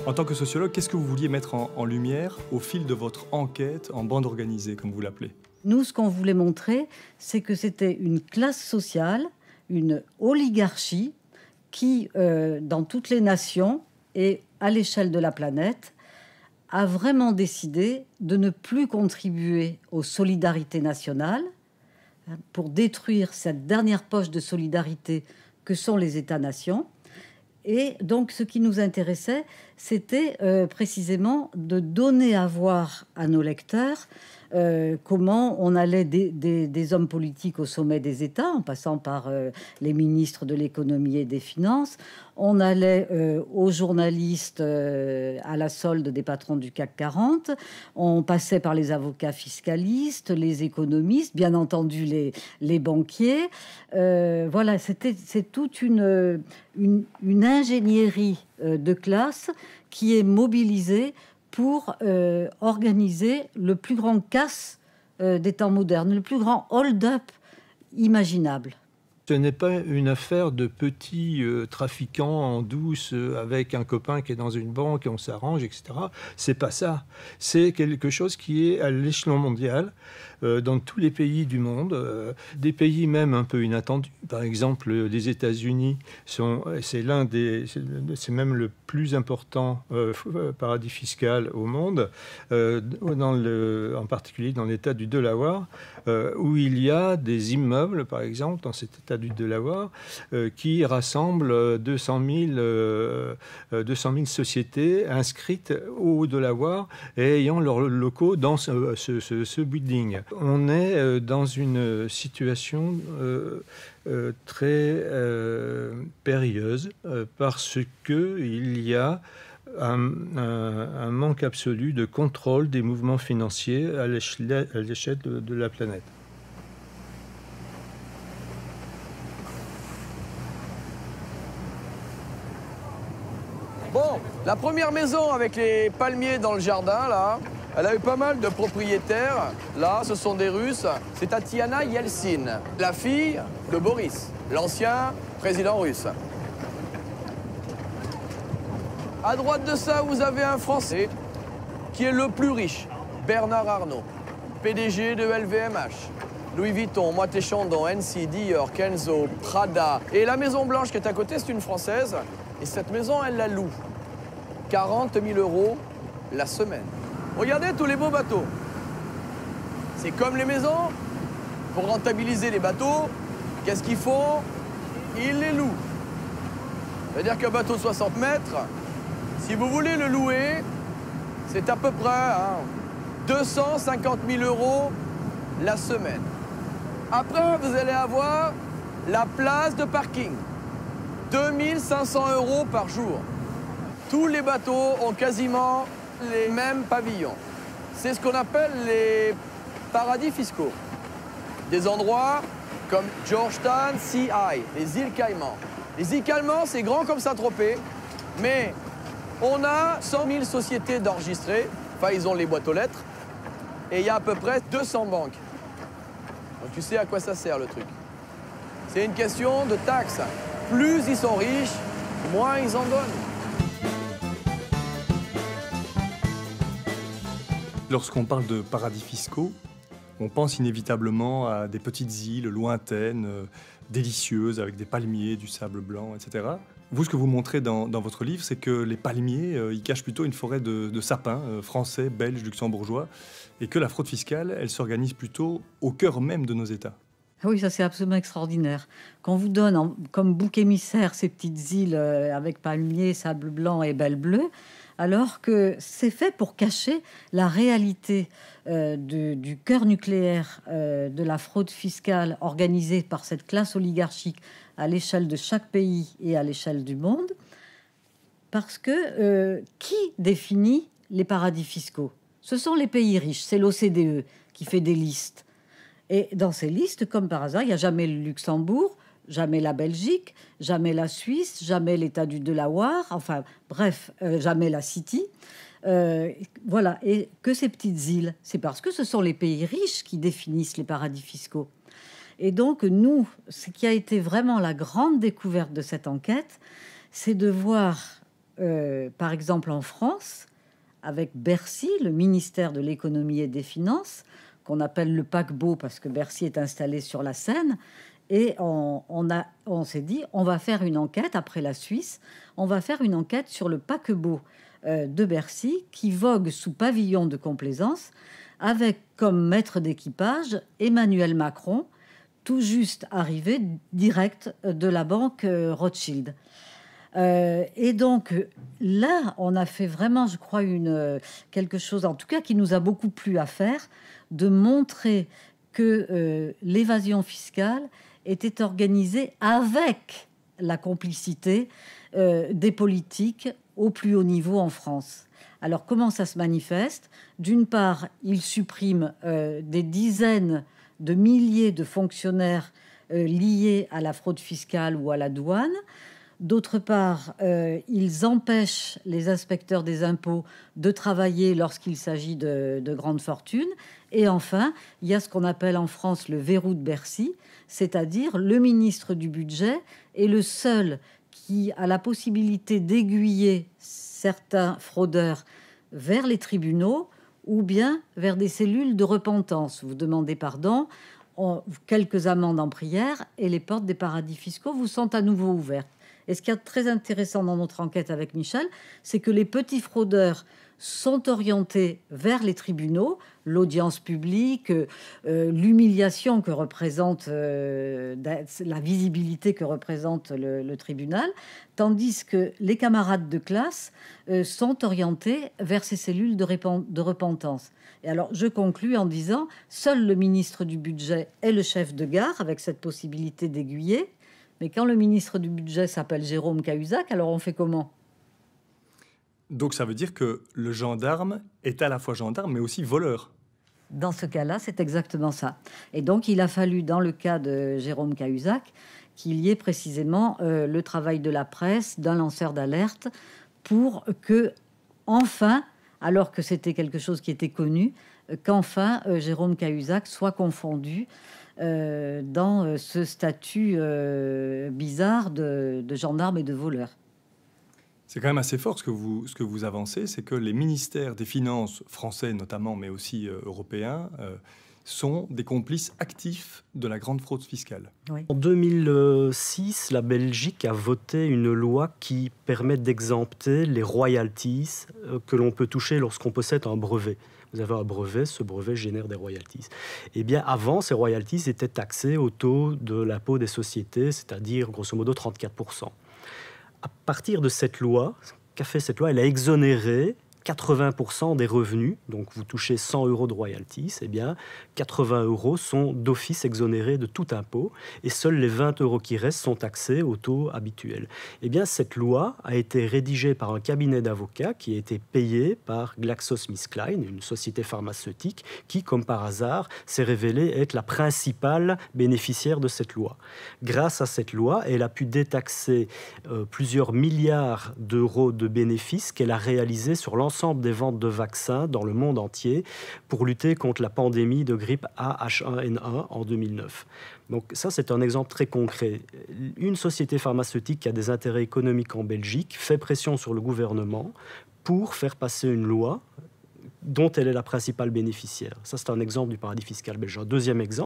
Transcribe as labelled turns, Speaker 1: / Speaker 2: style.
Speaker 1: En tant que sociologue, qu'est-ce que vous vouliez mettre en lumière au fil de votre enquête en bande organisée, comme vous l'appelez?
Speaker 2: Nous, ce qu'on voulait montrer, c'est que c'était une classe sociale, une oligarchie qui, dans toutes les nations et à l'échelle de la planète, a vraiment décidé de ne plus contribuer aux solidarités nationales, hein, pour détruire cette dernière poche de solidarité que sont les États-nations. Et donc, ce qui nous intéressait, c'était précisément de donner à voir à nos lecteurs comment on allait des hommes politiques au sommet des États, en passant par les ministres de l'économie et des finances. On allait aux journalistes à la solde des patrons du CAC 40. On passait par les avocats fiscalistes, les économistes, bien entendu les banquiers. Voilà, c'est toute une ingénierie de classe qui est mobilisée pour organiser le plus grand casse des temps modernes, le plus grand hold-up imaginable.
Speaker 3: Ce n'est pas une affaire de petits trafiquants en douce avec un copain qui est dans une banque et on s'arrange, etc. C'est pas ça. C'est quelque chose qui est à l'échelon mondial, dans tous les pays du monde, des pays même un peu inattendus. Par exemple, les États-Unis c'est même le plus important paradis fiscal au monde, en particulier dans l'État du Delaware, où il y a des immeubles, par exemple, dans cet État du Delaware, qui rassemble 200 000 sociétés inscrites au Delaware et ayant leurs locaux dans ce building. On est dans une situation très périlleuse parce qu'il y a un manque absolu de contrôle des mouvements financiers à l'échelle de la planète.
Speaker 4: Bon, la première maison avec les palmiers dans le jardin, là, elle a eu pas mal de propriétaires. Là, ce sont des Russes. C'est Tatiana Yeltsin, la fille de Boris, l'ancien président russe. À droite de ça, vous avez un Français qui est le plus riche, Bernard Arnault, PDG de LVMH. Louis Vuitton, Moët & Chandon, NC, Dior, Kenzo, Prada. Et la Maison Blanche qui est à côté, c'est une Française. Et cette maison, elle la loue. 40 000 € la semaine. Regardez tous les beaux bateaux. C'est comme les maisons. Pour rentabiliser les bateaux, qu'est-ce qu'ils font? Ils les louent. C'est-à-dire qu'un bateau de 60 mètres, si vous voulez le louer, c'est à peu près 250 000 € la semaine. Après, vous allez avoir la place de parking. 2500 € par jour. Tous les bateaux ont quasiment les mêmes pavillons. C'est ce qu'on appelle les paradis fiscaux. Des endroits comme Georgetown, Sea, les îles Caïmans. Les îles Caïmans, c'est grand comme Saint-Tropez, mais on a 100 000 sociétés d'enregistrées. Enfin, ils ont les boîtes aux lettres. Et il y a à peu près 200 banques. Donc tu sais à quoi ça sert, le truc. C'est une question de taxes. Plus ils sont riches, moins ils en donnent.
Speaker 1: Lorsqu'on parle de paradis fiscaux, on pense inévitablement à des petites îles lointaines, délicieuses, avec des palmiers, du sable blanc, etc. Vous, ce que vous montrez dans votre livre, c'est que les palmiers, ils cachent plutôt une forêt de sapins, français, belges, luxembourgeois, et que la fraude fiscale, elle s'organise plutôt au cœur même de nos États.
Speaker 2: Oui, ça c'est absolument extraordinaire. Qu'on vous donne comme bouc émissaire ces petites îles avec palmiers, sable blanc et belle bleue, alors que c'est fait pour cacher la réalité du cœur nucléaire de la fraude fiscale organisée par cette classe oligarchique à l'échelle de chaque pays et à l'échelle du monde. Parce que qui définit les paradis fiscaux? Ce sont les pays riches, c'est l'OCDE qui fait des listes. Et dans ces listes, comme par hasard, il n'y a jamais le Luxembourg, jamais la Belgique, jamais la Suisse, jamais l'État du Delaware, enfin bref, jamais la City. Voilà, et que ces petites îles, c'est parce que ce sont les pays riches qui définissent les paradis fiscaux. Et donc nous, ce qui a été vraiment la grande découverte de cette enquête, c'est de voir par exemple, en France, avec Bercy, le ministère de l'économie et des finances, qu'on appelle le paquebot parce que Bercy est installé sur la Seine. Et on s'est dit, on va faire une enquête, après la Suisse, on va faire une enquête sur le paquebot de Bercy qui vogue sous pavillon de complaisance avec comme maître d'équipage Emmanuel Macron, tout juste arrivé direct de la banque Rothschild. Et donc là, on a fait vraiment, je crois, quelque chose, en tout cas, qui nous a beaucoup plu à faire, de montrer que l'évasion fiscale était organisée avec la complicité des politiques au plus haut niveau en France. Alors, comment ça se manifeste? D'une part, ils suppriment des dizaines de milliers de fonctionnaires liés à la fraude fiscale ou à la douane. D'autre part, ils empêchent les inspecteurs des impôts de travailler lorsqu'il s'agit de grandes fortunes. Et enfin, il y a ce qu'on appelle en France le verrou de Bercy, c'est-à-dire le ministre du Budget est le seul qui a la possibilité d'aiguiller certains fraudeurs vers les tribunaux ou bien vers des cellules de repentance. Vous demandez pardon, quelques amendes en prière et les portes des paradis fiscaux vous sont à nouveau ouvertes. Et ce qui est très intéressant dans notre enquête avec Michel, c'est que les petits fraudeurs sont orientés vers les tribunaux, l'audience publique, l'humiliation que représente, la visibilité que représente le tribunal, tandis que les camarades de classe sont orientés vers ces cellules de repentance. Et alors, je conclus en disant, seul le ministre du Budget est le chef de gare, avec cette possibilité d'aiguiller. Mais quand le ministre du Budget s'appelle Jérôme Cahuzac, alors on fait comment?
Speaker 1: Donc ça veut dire que le gendarme est à la fois gendarme, mais aussi voleur.
Speaker 2: Dans ce cas-là, c'est exactement ça. Et donc, il a fallu, dans le cas de Jérôme Cahuzac, qu'il y ait précisément le travail de la presse, d'un lanceur d'alerte, pour que, enfin, alors que c'était quelque chose qui était connu, qu'enfin Jérôme Cahuzac soit confondu dans ce statut bizarre de gendarme et de voleur.
Speaker 1: C'est quand même assez fort ce que vous avancez, c'est que les ministères des Finances français notamment, mais aussi européens, sont des complices actifs de la grande fraude fiscale.
Speaker 5: Oui. En 2006, la Belgique a voté une loi qui permet d'exempter les royalties que l'on peut toucher lorsqu'on possède un brevet. Vous avez un brevet, ce brevet génère des royalties. Eh bien, avant, ces royalties étaient taxées au taux de l'impôt des sociétés, c'est-à-dire grosso modo 34%. À partir de cette loi, qu'a fait cette loi? Elle a exonéré 80% des revenus, donc vous touchez 100 € de royalties, eh bien 80 € sont d'office exonérés de tout impôt et seuls les 20 € qui restent sont taxés au taux habituel. Eh bien cette loi a été rédigée par un cabinet d'avocats qui a été payé par GlaxoSmithKline, une société pharmaceutique qui, comme par hasard, s'est révélée être la principale bénéficiaire de cette loi. Grâce à cette loi, elle a pu détaxer plusieurs milliards d'euros de bénéfices qu'elle a réalisés sur l'ensemble des ventes de vaccins dans le monde entier pour lutter contre la pandémie de grippe A-H1N1 en 2009. Donc ça, c'est un exemple très concret. Une société pharmaceutique qui a des intérêts économiques en Belgique fait pression sur le gouvernement pour faire passer une loi dont elle est la principale bénéficiaire. Ça, c'est un exemple du paradis fiscal belge. Un deuxième exemple,